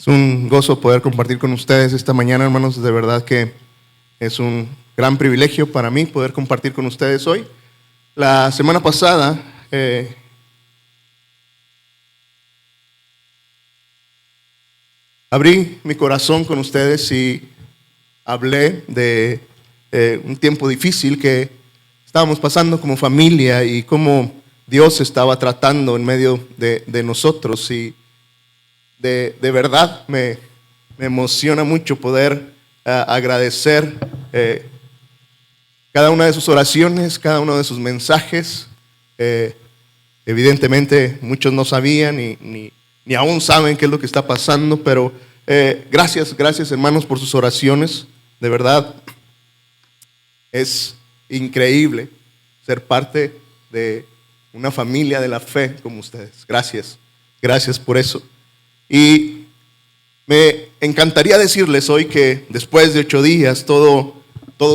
Es un gozo poder compartir con ustedes esta mañana, hermanos. De verdad que es un gran privilegio para mí poder compartir con ustedes hoy. La semana pasada abrí mi corazón con ustedes y hablé de un tiempo difícil que estábamos pasando como familia y cómo Dios estaba tratando en medio de nosotros. Y de verdad me emociona mucho poder agradecer cada una de sus oraciones, cada uno de sus mensajes. Evidentemente muchos no sabían ni aún saben qué es lo que está pasando, pero gracias hermanos por sus oraciones. De verdad es increíble ser parte de una familia de la fe como ustedes. Gracias por eso. Y me encantaría decirles hoy que después de 8 días todo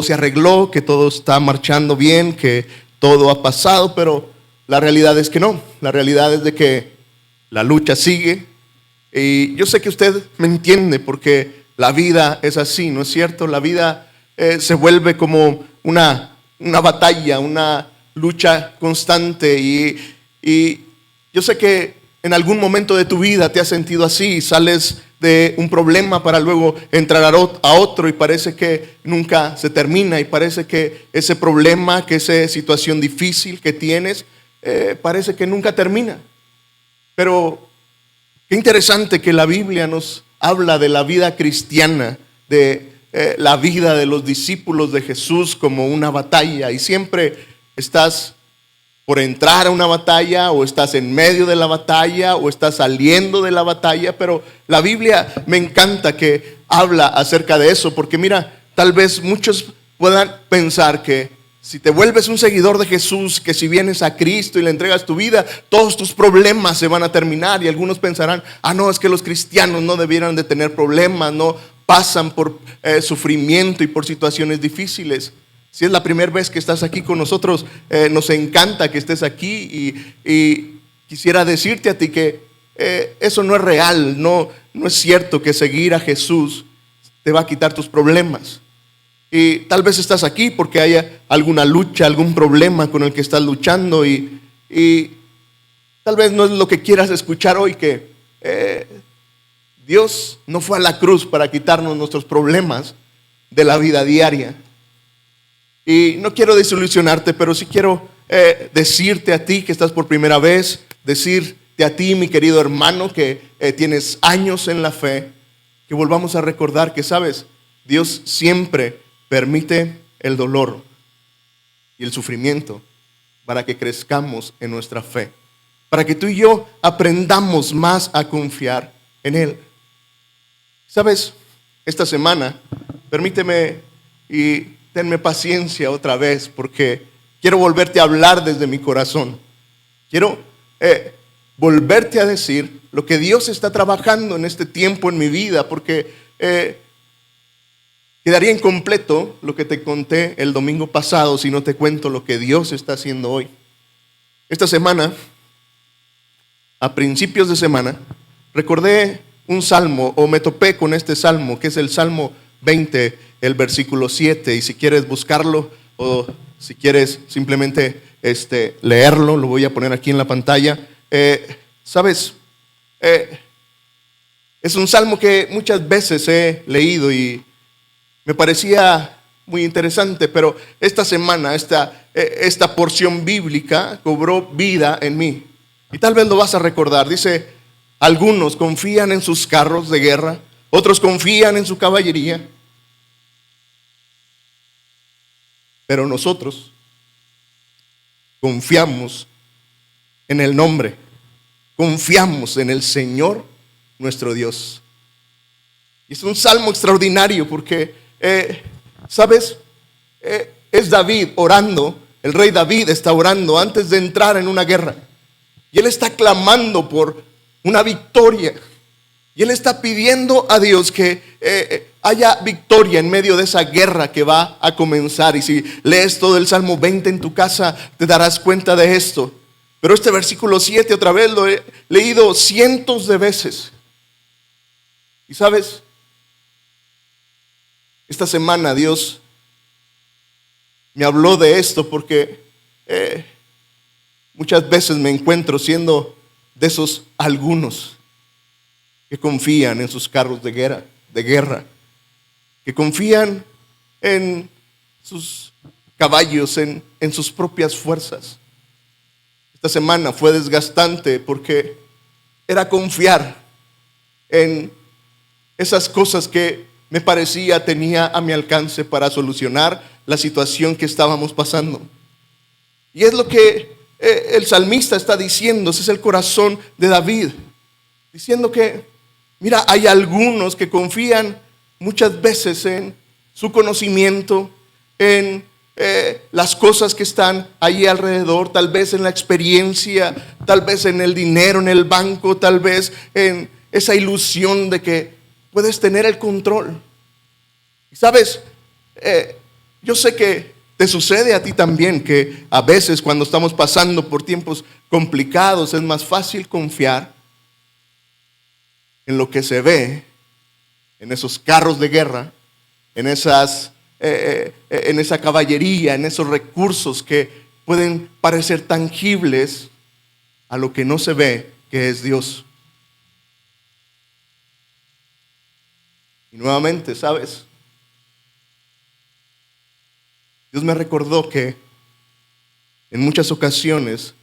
se arregló, que todo está marchando bien, que todo ha pasado, pero la realidad es que no. La realidad es de que la lucha sigue. Y yo sé que usted me entiende porque la vida es así, ¿no es cierto? La vida se vuelve como una batalla, una lucha constante. Y yo sé que en algún momento de tu vida te has sentido así, sales de un problema para luego entrar a otro y parece que nunca se termina y parece que ese problema, que esa situación difícil que tienes, parece que nunca termina. Pero qué interesante que la Biblia nos habla de la vida cristiana, de la vida de los discípulos de Jesús como una batalla, y siempre estás por entrar a una batalla, o estás en medio de la batalla, o estás saliendo de la batalla. Pero la Biblia me encanta que habla acerca de eso, porque mira, tal vez muchos puedan pensar que si te vuelves un seguidor de Jesús, que si vienes a Cristo y le entregas tu vida, todos tus problemas se van a terminar. Y algunos pensarán, no, es que los cristianos no debieran de tener problemas, no pasan por sufrimiento y por situaciones difíciles. Si es la primera vez que estás aquí con nosotros, nos encanta que estés aquí y quisiera decirte a ti que eso no es real, no es cierto que seguir a Jesús te va a quitar tus problemas. Y tal vez estás aquí porque haya alguna lucha, algún problema con el que estás luchando y tal vez no es lo que quieras escuchar hoy, que Dios no fue a la cruz para quitarnos nuestros problemas de la vida diaria. Y no quiero desilusionarte, pero sí quiero decirte a ti que estás por primera vez, decirte a ti, mi querido hermano, que tienes años en la fe, que volvamos a recordar que, sabes, Dios siempre permite el dolor y el sufrimiento para que crezcamos en nuestra fe, para que tú y yo aprendamos más a confiar en Él. Sabes, esta semana, permíteme y tenme paciencia otra vez, porque quiero volverte a hablar desde mi corazón. Quiero volverte a decir lo que Dios está trabajando en este tiempo en mi vida, porque quedaría incompleto lo que te conté el domingo pasado si no te cuento lo que Dios está haciendo hoy. Esta semana, a principios de semana, recordé un salmo, o me topé con este salmo, que es el Salmo 20, el versículo 7, y si quieres buscarlo o si quieres simplemente leerlo, lo voy a poner aquí en la pantalla. Sabes, es un salmo que muchas veces he leído y me parecía muy interesante, pero esta semana esta porción bíblica cobró vida en mí, y tal vez lo vas a recordar. Dice: algunos confían en sus carros de guerra, otros confían en su caballería, pero nosotros confiamos en el nombre, confiamos en el Señor nuestro Dios. Y es un salmo extraordinario porque, ¿sabes? Es David orando, el rey David está orando antes de entrar en una guerra. Y él está clamando por una victoria. Y él está pidiendo a Dios que haya victoria en medio de esa guerra que va a comenzar. Y si lees todo el Salmo 20 en tu casa, te darás cuenta de esto. Pero este versículo 7 otra vez lo he leído cientos de veces. Y sabes, esta semana Dios me habló de esto porque muchas veces me encuentro siendo de esos algunos que confían en sus carros de guerra, que confían en sus caballos, en sus propias fuerzas. Esta semana fue desgastante porque era confiar en esas cosas que me parecía tenía a mi alcance para solucionar la situación que estábamos pasando. Y es lo que el salmista está diciendo, ese es el corazón de David, diciendo que, mira, hay algunos que confían muchas veces en su conocimiento, en las cosas que están allí alrededor, tal vez en la experiencia, tal vez en el dinero, en el banco, tal vez en esa ilusión de que puedes tener el control. Y sabes, yo sé que te sucede a ti también, que a veces cuando estamos pasando por tiempos complicados es más fácil confiar en lo que se ve, en esos carros de guerra, en esa caballería, en esos recursos que pueden parecer tangibles a lo que no se ve, que es Dios. Y nuevamente, ¿sabes? Dios me recordó que en muchas ocasiones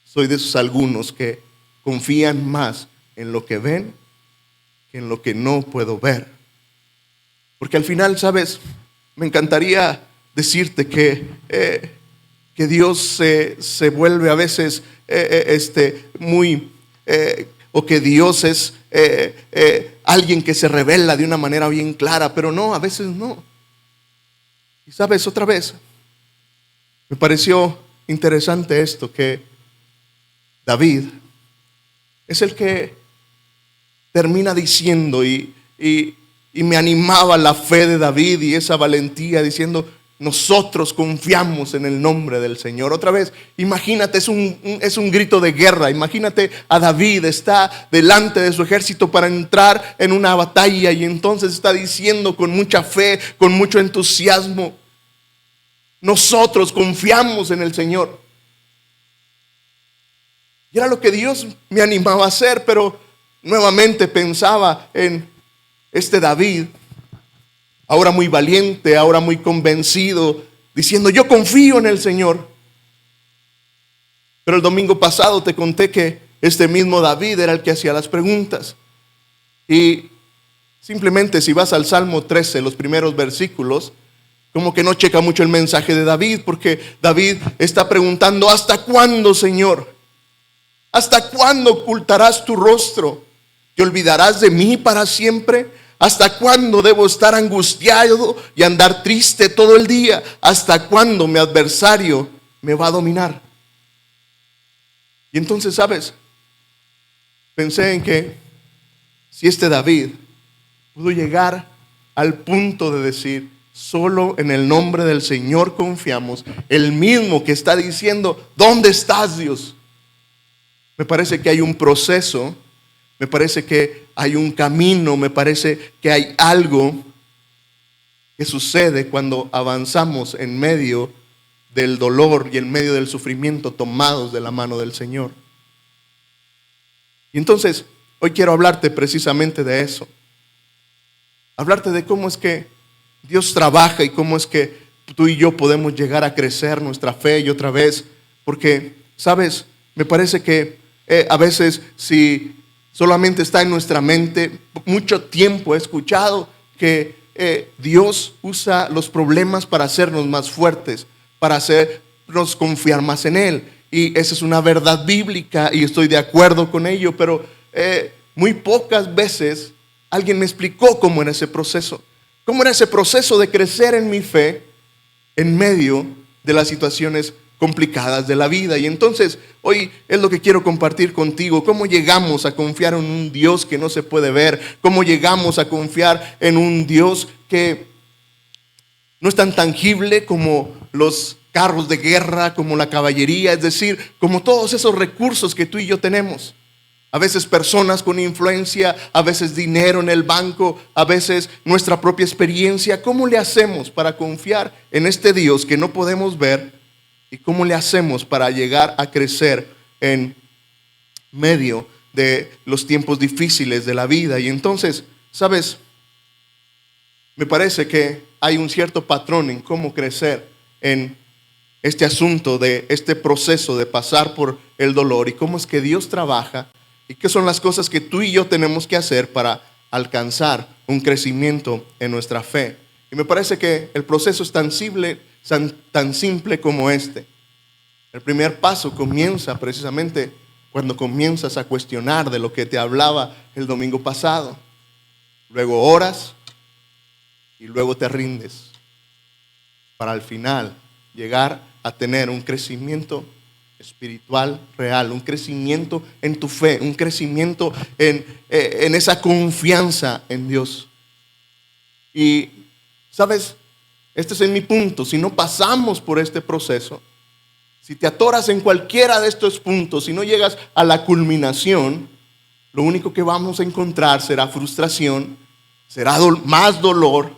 soy de esos algunos que confían más en lo que ven que en lo que no puedo ver. Porque al final, ¿sabes? Me encantaría decirte que Dios se vuelve a veces o que Dios es alguien que se revela de una manera bien clara, pero no, a veces no. Y sabes, otra vez, me pareció interesante esto, que David es el que termina diciendo y me animaba la fe de David y esa valentía diciendo, nosotros confiamos en el nombre del Señor. Otra vez, imagínate, es un grito de guerra. Imagínate a David, está delante de su ejército para entrar en una batalla y entonces está diciendo con mucha fe, con mucho entusiasmo, nosotros confiamos en el Señor. Y era lo que Dios me animaba a hacer, pero nuevamente pensaba en este David, ahora muy valiente, ahora muy convencido, diciendo, yo confío en el Señor. Pero el domingo pasado te conté que este mismo David era el que hacía las preguntas. Y simplemente si vas al Salmo 13, los primeros versículos, como que no checa mucho el mensaje de David, porque David está preguntando, ¿hasta cuándo, Señor? ¿Hasta cuándo ocultarás tu rostro? ¿Te olvidarás de mí para siempre? ¿Hasta cuándo debo estar angustiado y andar triste todo el día? ¿Hasta cuándo mi adversario me va a dominar? Y entonces, ¿sabes? Pensé en que si este David pudo llegar al punto de decir, solo en el nombre del Señor confiamos, el mismo que está diciendo, ¿dónde estás, Dios? Me parece que hay un proceso, me parece que hay un camino, me parece que hay algo que sucede cuando avanzamos en medio del dolor y en medio del sufrimiento tomados de la mano del Señor. Y entonces, hoy quiero hablarte precisamente de eso. Hablarte de cómo es que Dios trabaja y cómo es que tú y yo podemos llegar a crecer nuestra fe y otra vez. Porque, ¿sabes? Me parece que a veces si solamente está en nuestra mente, mucho tiempo he escuchado que Dios usa los problemas para hacernos más fuertes, para hacernos confiar más en Él. Y esa es una verdad bíblica y estoy de acuerdo con ello, pero muy pocas veces alguien me explicó cómo era ese proceso. Cómo era ese proceso de crecer en mi fe en medio de las situaciones complicadas de la vida. Y entonces hoy es lo que quiero compartir contigo, cómo llegamos a confiar en un Dios que no se puede ver, cómo llegamos a confiar en un Dios que no es tan tangible como los carros de guerra, como la caballería, es decir, como todos esos recursos que tú y yo tenemos. A veces personas con influencia, a veces dinero en el banco, a veces nuestra propia experiencia. ¿Cómo le hacemos para confiar en este Dios que no podemos ver? ¿Y cómo le hacemos para llegar a crecer en medio de los tiempos difíciles de la vida? Y entonces, ¿sabes? Me parece que hay un cierto patrón en cómo crecer en este asunto de este proceso de pasar por el dolor y cómo es que Dios trabaja y qué son las cosas que tú y yo tenemos que hacer para alcanzar un crecimiento en nuestra fe. Y me parece que el proceso es tan simple como este. El primer paso comienza precisamente cuando comienzas a cuestionar de lo que te hablaba el domingo pasado. Luego oras y luego te rindes para al final llegar a tener un crecimiento espiritual real, un crecimiento en tu fe, un crecimiento en esa confianza en Dios. Y, ¿sabes? Este es mi punto. Si no pasamos por este proceso, si te atoras en cualquiera de estos puntos, si no llegas a la culminación, lo único que vamos a encontrar será frustración, será más dolor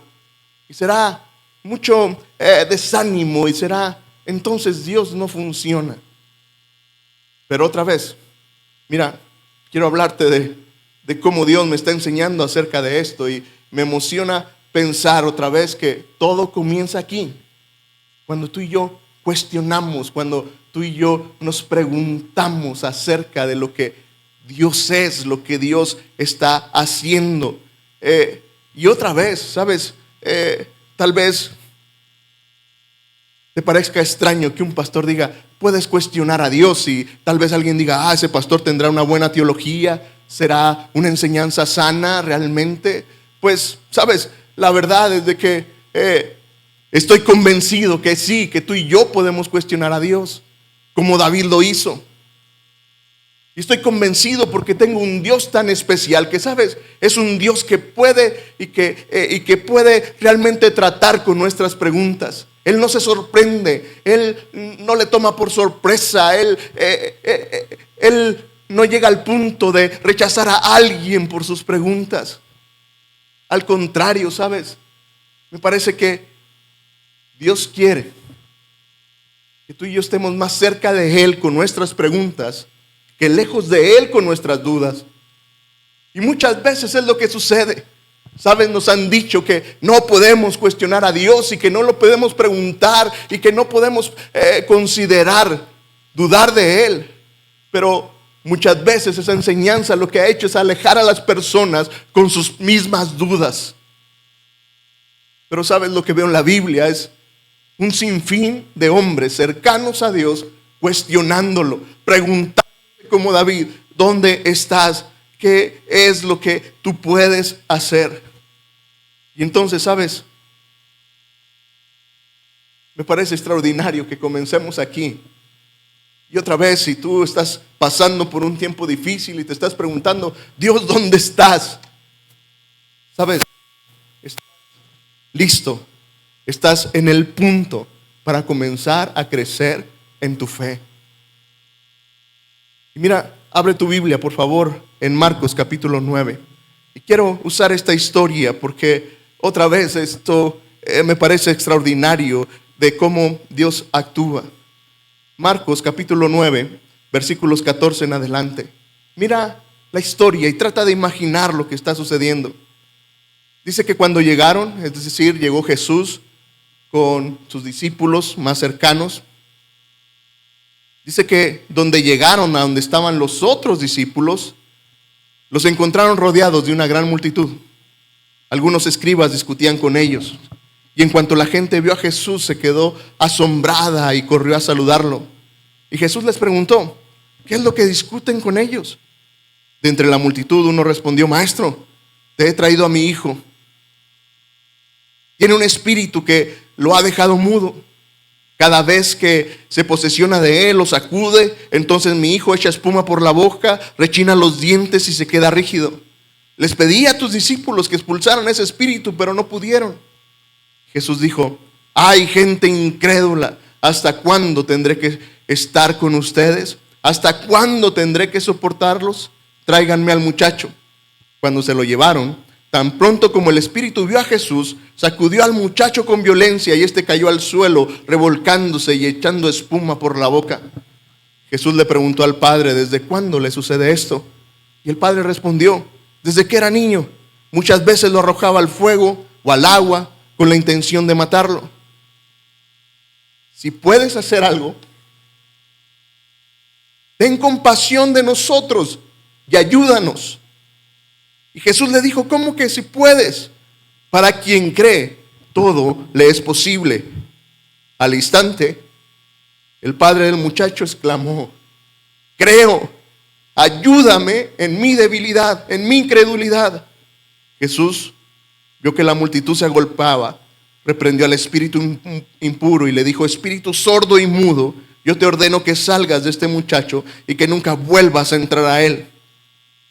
y será mucho desánimo y será, entonces Dios no funciona. Pero otra vez, mira, quiero hablarte de cómo Dios me está enseñando acerca de esto y me emociona pensar otra vez que todo comienza aquí, cuando tú y yo cuestionamos, cuando tú y yo nos preguntamos acerca de lo que Dios es, lo que Dios está haciendo. Y otra vez, ¿sabes? Tal vez te parezca extraño que un pastor diga, puedes cuestionar a Dios, y tal vez alguien diga, ese pastor tendrá una buena teología, será una enseñanza sana realmente. Pues, ¿sabes? La verdad es de que estoy convencido que sí, que tú y yo podemos cuestionar a Dios, como David lo hizo. Y estoy convencido porque tengo un Dios tan especial que, ¿sabes? Es un Dios que puede y que puede realmente tratar con nuestras preguntas. Él no se sorprende, Él no le toma por sorpresa, Él no llega al punto de rechazar a alguien por sus preguntas. Al contrario, ¿sabes? Me parece que Dios quiere que tú y yo estemos más cerca de Él con nuestras preguntas que lejos de Él con nuestras dudas. Y muchas veces es lo que sucede. ¿Sabes? Nos han dicho que no podemos cuestionar a Dios y que no lo podemos preguntar y que no podemos considerar, dudar de Él. Pero muchas veces esa enseñanza lo que ha hecho es alejar a las personas con sus mismas dudas. Pero ¿sabes? Lo que veo en la Biblia es un sinfín de hombres cercanos a Dios cuestionándolo, preguntando como David, ¿dónde estás? ¿Qué es lo que tú puedes hacer? Y entonces, ¿sabes? Me parece extraordinario que comencemos aquí. Y otra vez, si tú estás pasando por un tiempo difícil y te estás preguntando, Dios, ¿dónde estás? ¿Sabes? Estás listo. Estás en el punto para comenzar a crecer en tu fe. Y mira, abre tu Biblia, por favor, en Marcos capítulo 9. Y quiero usar esta historia porque otra vez esto me parece extraordinario de cómo Dios actúa. Marcos capítulo 9, versículos 14 en adelante. Mira la historia y trata de imaginar lo que está sucediendo. Dice que cuando llegaron, es decir, llegó Jesús con sus discípulos más cercanos. Dice que donde llegaron, a donde estaban los otros discípulos, los encontraron rodeados de una gran multitud. Algunos escribas discutían con ellos. Y en cuanto la gente vio a Jesús, se quedó asombrada y corrió a saludarlo. Y Jesús les preguntó, ¿qué es lo que discuten con ellos? De entre la multitud uno respondió, Maestro, te he traído a mi hijo. Tiene un espíritu que lo ha dejado mudo. Cada vez que se posesiona de él o sacude, entonces mi hijo echa espuma por la boca, rechina los dientes y se queda rígido. Les pedí a tus discípulos que expulsaran ese espíritu, pero no pudieron. Jesús dijo, ¡ay, gente incrédula! ¿Hasta cuándo tendré que estar con ustedes? ¿Hasta cuándo tendré que soportarlos? tráiganme al muchacho. Cuando se lo llevaron, tan pronto como el espíritu vio a Jesús, sacudió al muchacho con violencia y este cayó al suelo, revolcándose y echando espuma por la boca. Jesús le preguntó al padre, ¿desde cuándo le sucede esto? Y el padre respondió, desde que era niño. Muchas veces lo arrojaba al fuego o al agua con la intención de matarlo. Si puedes hacer algo, ten compasión de nosotros y ayúdanos. Y Jesús le dijo, ¿cómo que si puedes? Para quien cree, todo le es posible. Al instante, el padre del muchacho exclamó, creo, ayúdame en mi debilidad, en mi incredulidad. Jesús vio que la multitud se agolpaba, reprendió al espíritu impuro y le dijo, espíritu sordo y mudo, yo te ordeno que salgas de este muchacho y que nunca vuelvas a entrar a él.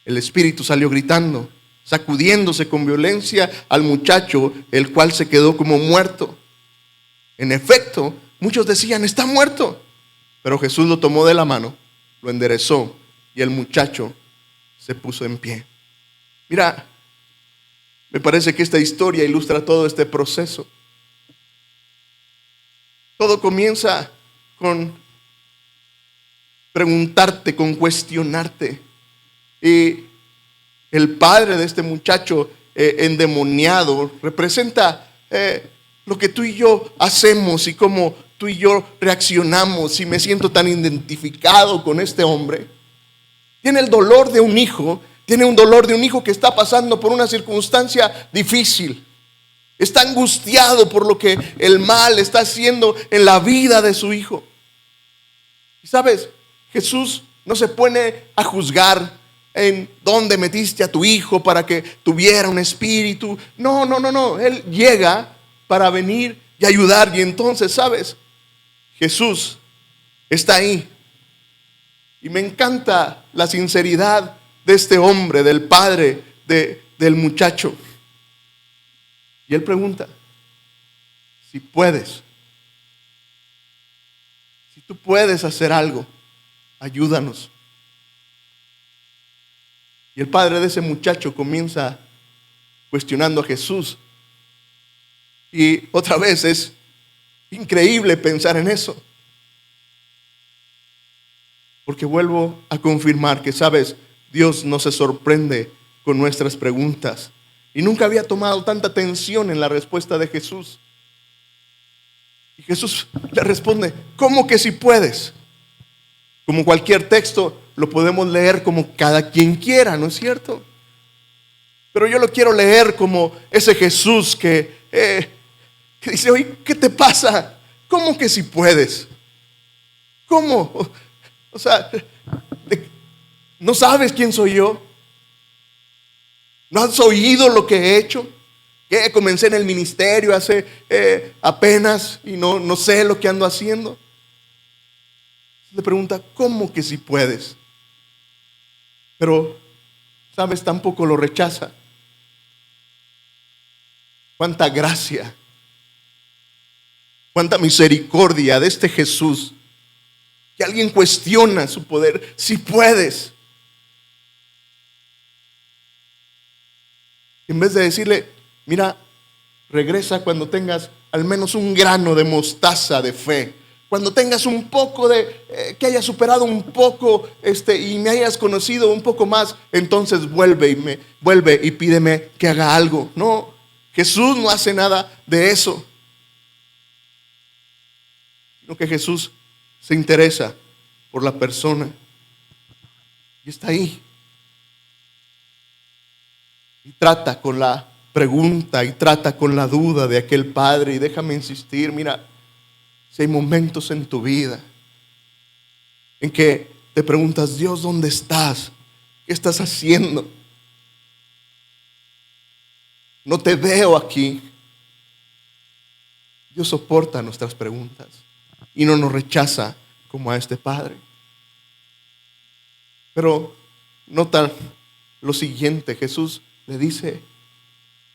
El espíritu salió gritando, sacudiéndose con violencia al muchacho, el cual se quedó como muerto. En efecto, muchos decían, está muerto. Pero Jesús lo tomó de la mano, lo enderezó y el muchacho se puso en pie. Mira, me parece que esta historia ilustra todo este proceso. Todo comienza con preguntarte, con cuestionarte. Y el padre de este muchacho endemoniado representa lo que tú y yo hacemos y cómo tú y yo reaccionamos. Y me siento tan identificado con este hombre. Tiene el dolor de un hijo, tiene un dolor de un hijo que está pasando por una circunstancia difícil. Está angustiado por lo que el mal está haciendo en la vida de su hijo. Y sabes, Jesús no se pone a juzgar en dónde metiste a tu hijo para que tuviera un espíritu. No. Él llega para venir y ayudar. Y entonces, ¿sabes? Jesús está ahí. Y me encanta la sinceridad de este hombre, del padre del muchacho. Y él pregunta, si puedes, si tú puedes hacer algo, ayúdanos. Y el padre de ese muchacho comienza cuestionando a Jesús. Y otra vez es increíble pensar en eso. Porque vuelvo a confirmar que, sabes, Dios no se sorprende con nuestras preguntas. Y nunca había tomado tanta atención en la respuesta de Jesús. Y Jesús le responde, ¿cómo que si puedes? Como cualquier texto lo podemos leer como cada quien quiera, ¿no es cierto? Pero yo lo quiero leer como ese Jesús que dice, oye, ¿qué te pasa? ¿Cómo que si puedes? ¿Cómo? O sea, ¿no sabes quién soy yo? ¿No has oído lo que he hecho? Que comencé en el ministerio hace apenas y no sé lo que ando haciendo. Le pregunta, ¿cómo que si puedes? Pero, ¿sabes? Tampoco lo rechaza. Cuánta gracia, cuánta misericordia de este Jesús. Que alguien cuestiona su poder. Si puedes. En vez de decirle, mira, regresa cuando tengas al menos un grano de mostaza de fe. Cuando tengas un poco de, que hayas superado un poco y me hayas conocido un poco más, entonces vuelve y pídeme que haga algo. No, Jesús no hace nada de eso. Sino que Jesús se interesa por la persona. Y está ahí. Y trata con la pregunta y trata con la duda de aquel padre. Y déjame insistir, mira, si hay momentos en tu vida en que te preguntas, Dios, ¿dónde estás? ¿Qué estás haciendo? No te veo aquí. Dios soporta nuestras preguntas y no nos rechaza como a este padre. Pero nota lo siguiente, Jesús le dice,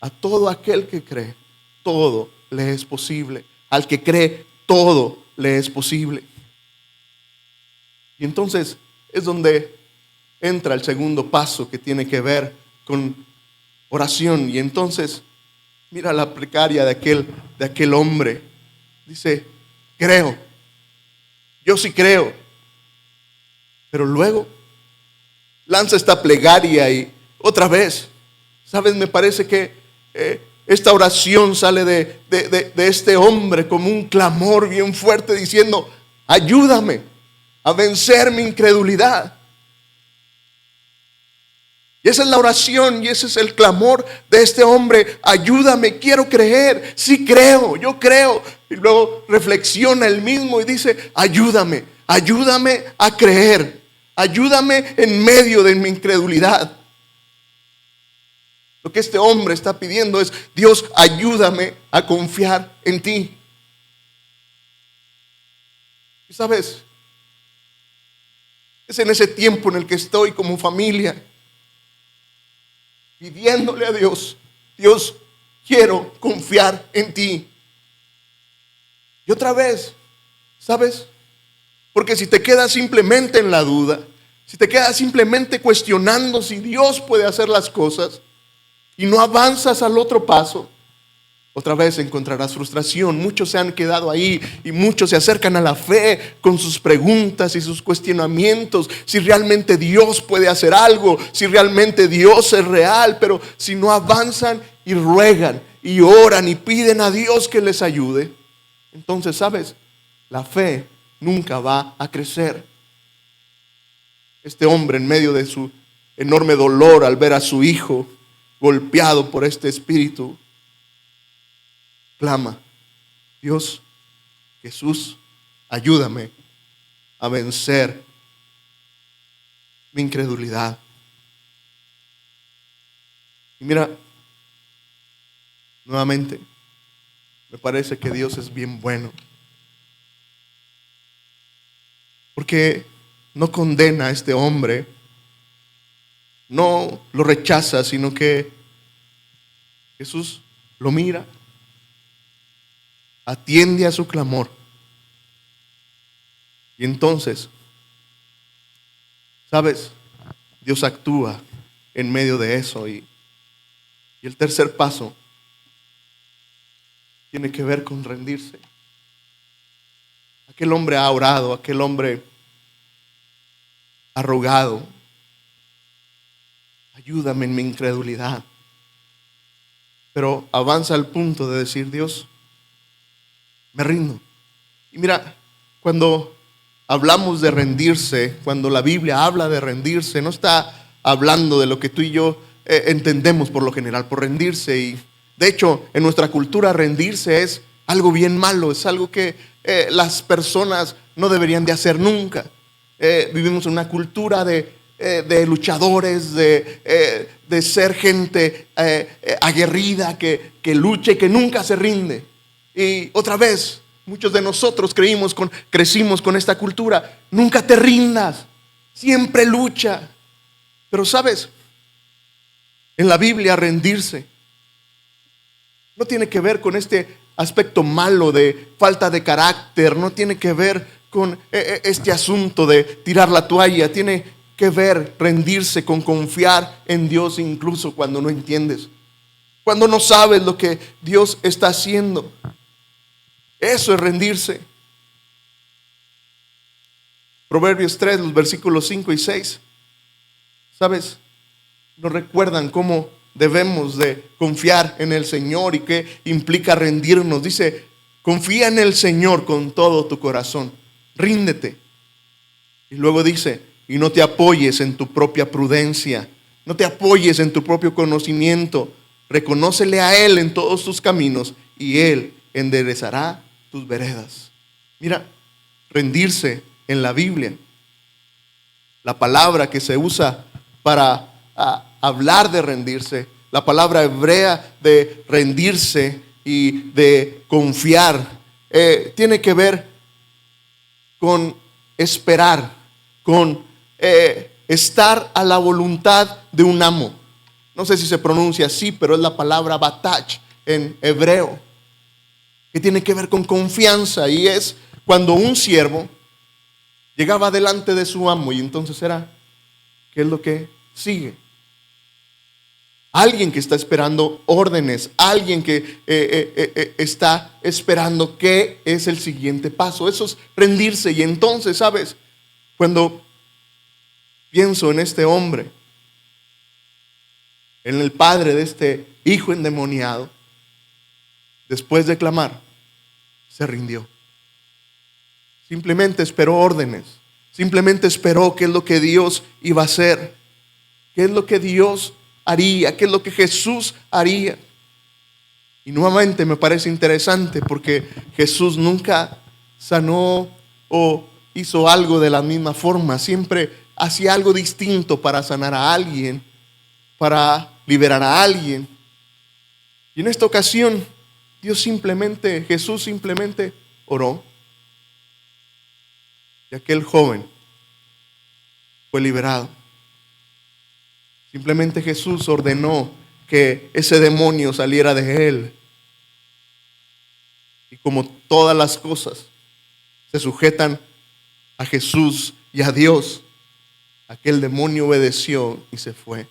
a todo aquel que cree, todo le es posible. Al que cree, todo le es posible. Y entonces es donde entra el segundo paso que tiene que ver con oración. Y entonces, mira la plegaria de aquel hombre. Dice, creo, yo sí creo. Pero luego lanza esta plegaria y otra vez, ¿sabes? Me parece que esta oración sale de este hombre como un clamor bien fuerte diciendo, ayúdame a vencer mi incredulidad. Y esa es la oración y ese es el clamor de este hombre. Ayúdame, quiero creer. Sí creo, yo creo. Y luego reflexiona él mismo y dice, ayúdame a creer. Ayúdame en medio de mi incredulidad. Lo que este hombre está pidiendo es, Dios, ayúdame a confiar en ti. Y sabes, es en ese tiempo en el que estoy como familia, pidiéndole a Dios, Dios, quiero confiar en ti. Y otra vez, ¿sabes? Porque si te quedas simplemente en la duda, si te quedas simplemente cuestionando si Dios puede hacer las cosas y no avanzas al otro paso, otra vez encontrarás frustración. Muchos se han quedado ahí y muchos se acercan a la fe con sus preguntas y sus cuestionamientos. Si realmente Dios puede hacer algo, si realmente Dios es real, pero si no avanzan y ruegan y oran y piden a Dios que les ayude, entonces, ¿sabes? La fe nunca va a crecer. Este hombre, en medio de su enorme dolor al ver a su hijo golpeado por este espíritu, clama, Dios, Jesús, ayúdame a vencer mi incredulidad. Y mira, nuevamente, me parece que Dios es bien bueno, porque no condena a este hombre, no lo rechaza, sino que Jesús lo mira, atiende a su clamor. Y entonces, ¿sabes? Dios actúa en medio de eso. Y el tercer paso tiene que ver con rendirse. Aquel hombre ha orado, aquel hombre ha rogado, ayúdame en mi incredulidad. Pero avanza al punto de decir, Dios, me rindo. Y mira, cuando hablamos de rendirse, cuando la Biblia habla de rendirse, no está hablando de lo que tú y yo entendemos por lo general por rendirse. Y de hecho, en nuestra cultura rendirse es algo bien malo, es algo que las personas no deberían de hacer nunca. Vivimos en una cultura de luchadores, de ser gente aguerrida, que luche, que nunca se rinde. Y otra vez, muchos de nosotros crecimos con esta cultura. Nunca te rindas, siempre lucha. Pero sabes, en la Biblia rendirse no tiene que ver con este aspecto malo de falta de carácter, no tiene que ver con este asunto de tirar la toalla, tiene que ver rendirse con confiar en Dios incluso cuando no entiendes, cuando no sabes lo que Dios está haciendo. Eso es rendirse. Proverbios 3, los versículos 5 y 6, ¿sabes? Nos recuerdan cómo debemos de confiar en el Señor y qué implica rendirnos. Dice, confía en el Señor con todo tu corazón, ríndete. Y luego dice, y no te apoyes en tu propia prudencia, no te apoyes en tu propio conocimiento, reconócele a Él en todos tus caminos y Él enderezará tus veredas. Mira, rendirse en la Biblia, la palabra que se usa para hablar de rendirse, la palabra hebrea de rendirse y de confiar, tiene que ver con esperar, con estar a la voluntad de un amo. No sé si se pronuncia así, pero es la palabra batach en hebreo, que tiene que ver con confianza, y es cuando un siervo llegaba delante de su amo y entonces era ¿qué es lo que sigue? Alguien que está esperando órdenes, alguien que está esperando qué es el siguiente paso. Eso es rendirse. Y entonces, ¿sabes? Cuando pienso en este hombre, en el padre de este hijo endemoniado, después de clamar, se rindió. Simplemente esperó órdenes. Simplemente esperó qué es lo que Dios iba a hacer. ¿Qué es lo que Dios haría? ¿Qué es lo que Jesús haría? Y nuevamente me parece interesante porque Jesús nunca sanó o hizo algo de la misma forma. Siempre hacía algo distinto para sanar a alguien, para liberar a alguien. Y en esta ocasión, Jesús simplemente oró. Y aquel joven fue liberado. Simplemente Jesús ordenó que ese demonio saliera de él. Y como todas las cosas se sujetan a Jesús y a Dios, aquel demonio obedeció y se fue.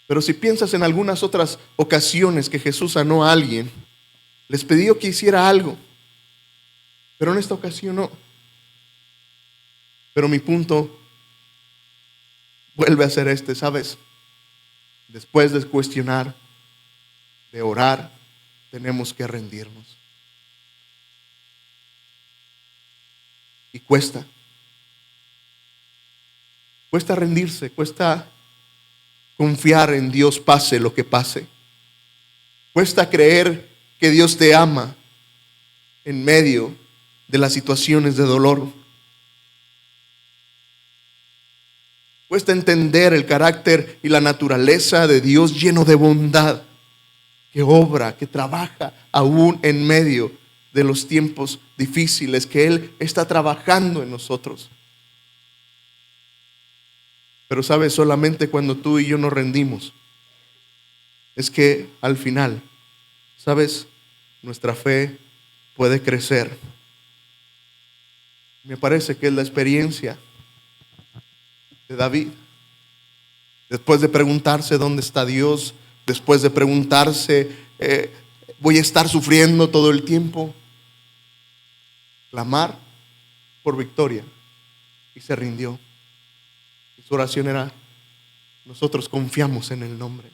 Pero si piensas en algunas otras ocasiones que Jesús sanó a alguien, les pidió que hiciera algo, pero en esta ocasión no. Pero mi punto vuelve a ser este, ¿sabes? Después de cuestionar, de orar, tenemos que rendirnos. Y cuesta. Cuesta rendirse, cuesta confiar en Dios pase lo que pase. Cuesta creer que Dios te ama en medio de las situaciones de dolor. Cuesta entender el carácter y la naturaleza de Dios lleno de bondad, que obra, que trabaja aún en medio de los tiempos difíciles, que Él está trabajando en nosotros. Pero sabes, solamente cuando tú y yo nos rendimos, es que al final, sabes, nuestra fe puede crecer. Me parece que es la experiencia de David. Después de preguntarse dónde está Dios, después de preguntarse, voy a estar sufriendo todo el tiempo, clamar por victoria, y se rindió. Y su oración era: nosotros confiamos en el nombre,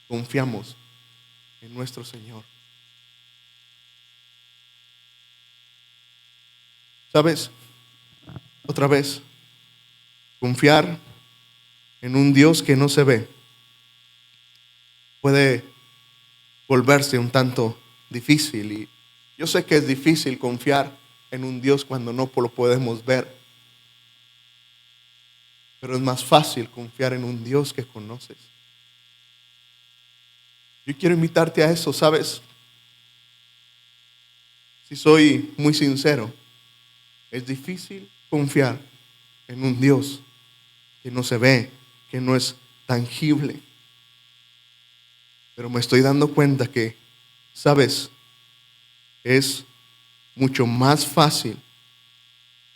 confiamos en nuestro Señor. ¿Sabes? Otra vez, confiar en un Dios que no se ve puede volverse un tanto difícil. Y yo sé que es difícil confiar en un Dios cuando no lo podemos ver. Pero es más fácil confiar en un Dios que conoces. Yo quiero invitarte a eso, ¿sabes? Si soy muy sincero, es difícil confiar en un Dios que no se ve, que no es tangible. Pero me estoy dando cuenta que, ¿sabes? Es mucho más fácil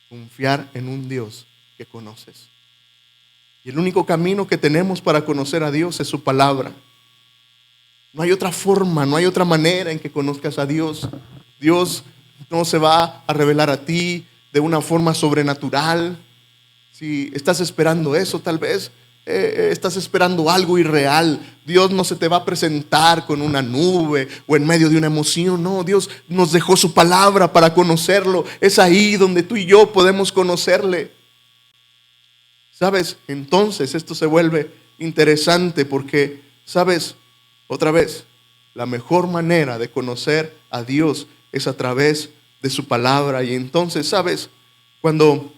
confiar en un Dios que conoces. Y el único camino que tenemos para conocer a Dios es su palabra. No hay otra forma, no hay otra manera en que conozcas a Dios. Dios no se va a revelar a ti de una forma sobrenatural. Si estás esperando eso, tal vez estás esperando algo irreal. Dios no se te va a presentar con una nube o en medio de una emoción. No, Dios nos dejó su palabra para conocerlo. Es ahí donde tú y yo podemos conocerle. ¿Sabes? Entonces esto se vuelve interesante porque, ¿sabes? Otra vez, la mejor manera de conocer a Dios es a través de su palabra. Y entonces, ¿sabes? Cuando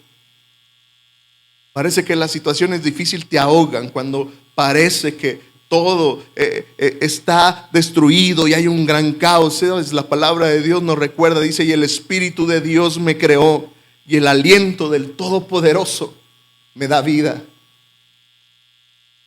parece que las situaciones difíciles te ahogan, cuando parece que todo está destruido y hay un gran caos, ¿sabes? La palabra de Dios nos recuerda, dice: y el Espíritu de Dios me creó, y el aliento del Todopoderoso me da vida.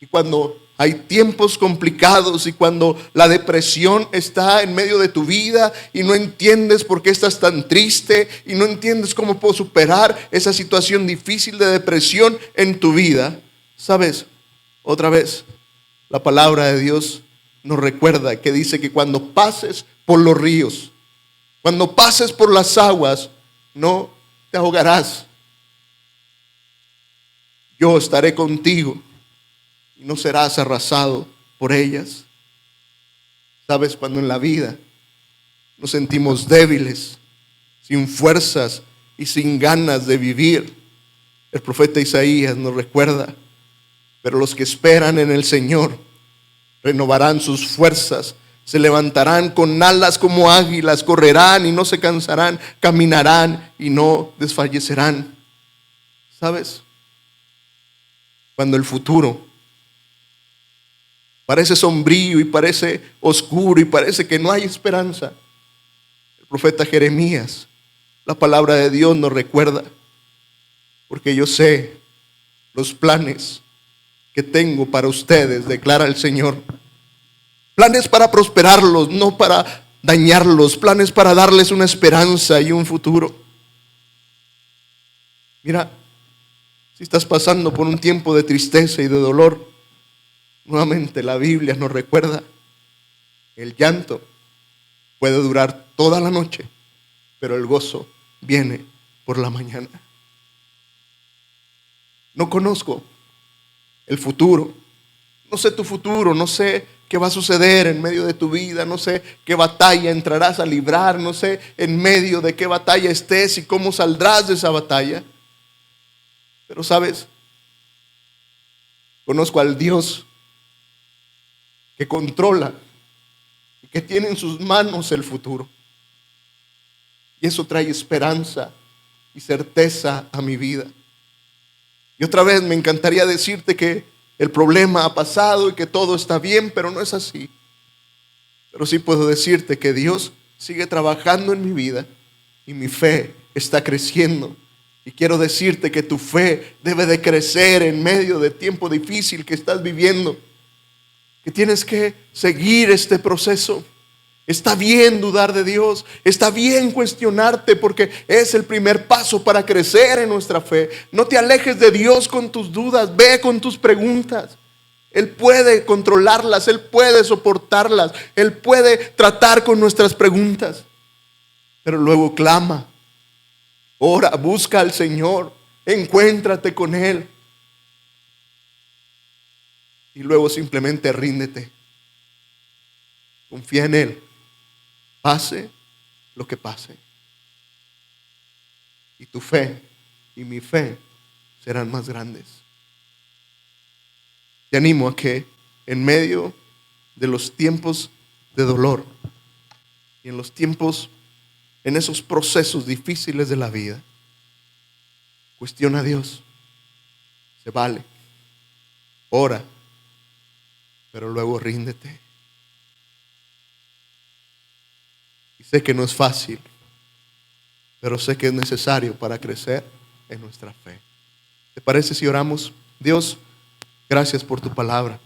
Y cuando hay tiempos complicados y cuando la depresión está en medio de tu vida y no entiendes por qué estás tan triste y no entiendes cómo puedo superar esa situación difícil de depresión en tu vida, ¿sabes? Otra vez, la palabra de Dios nos recuerda que dice que cuando pases por los ríos, cuando pases por las aguas, no te ahogarás. Yo estaré contigo y no serás arrasado por ellas. Sabes, cuando en la vida nos sentimos débiles, sin fuerzas y sin ganas de vivir, el profeta Isaías nos recuerda: pero los que esperan en el Señor renovarán sus fuerzas, se levantarán con alas como águilas, correrán y no se cansarán, caminarán y no desfallecerán. ¿Sabes? Cuando el futuro parece sombrío y parece oscuro y parece que no hay esperanza, el profeta Jeremías, la palabra de Dios nos recuerda: porque yo sé los planes que tengo para ustedes, declara el Señor. Planes para prosperarlos, no para dañarlos. Planes para darles una esperanza y un futuro. Mira, si estás pasando por un tiempo de tristeza y de dolor, nuevamente la Biblia nos recuerda: el llanto puede durar toda la noche, pero el gozo viene por la mañana. No conozco el futuro, no sé tu futuro, no sé qué va a suceder en medio de tu vida, no sé qué batalla entrarás a librar, no sé en medio de qué batalla estés y cómo saldrás de esa batalla. Pero sabes, conozco al Dios que controla y que tiene en sus manos el futuro. Y eso trae esperanza y certeza a mi vida. Y otra vez me encantaría decirte que el problema ha pasado y que todo está bien, pero no es así. Pero sí puedo decirte que Dios sigue trabajando en mi vida y mi fe está creciendo. Y quiero decirte que tu fe debe de crecer en medio de tiempo difícil que estás viviendo. Que tienes que seguir este proceso. Está bien dudar de Dios, está bien cuestionarte, porque es el primer paso para crecer en nuestra fe. No te alejes de Dios con tus dudas, ve con tus preguntas. Él puede controlarlas, Él puede soportarlas, Él puede tratar con nuestras preguntas. Pero luego clama, ora, busca al Señor, encuéntrate con Él. Y luego simplemente ríndete, confía en Él. Pase lo que pase. Y tu fe y mi fe serán más grandes. Te animo a que en medio de los tiempos de dolor y en los tiempos, en esos procesos difíciles de la vida, cuestiona a Dios. Se vale. Ora, pero luego ríndete. Y sé que no es fácil, pero sé que es necesario para crecer en nuestra fe. ¿Te parece si oramos? Dios, gracias por tu palabra.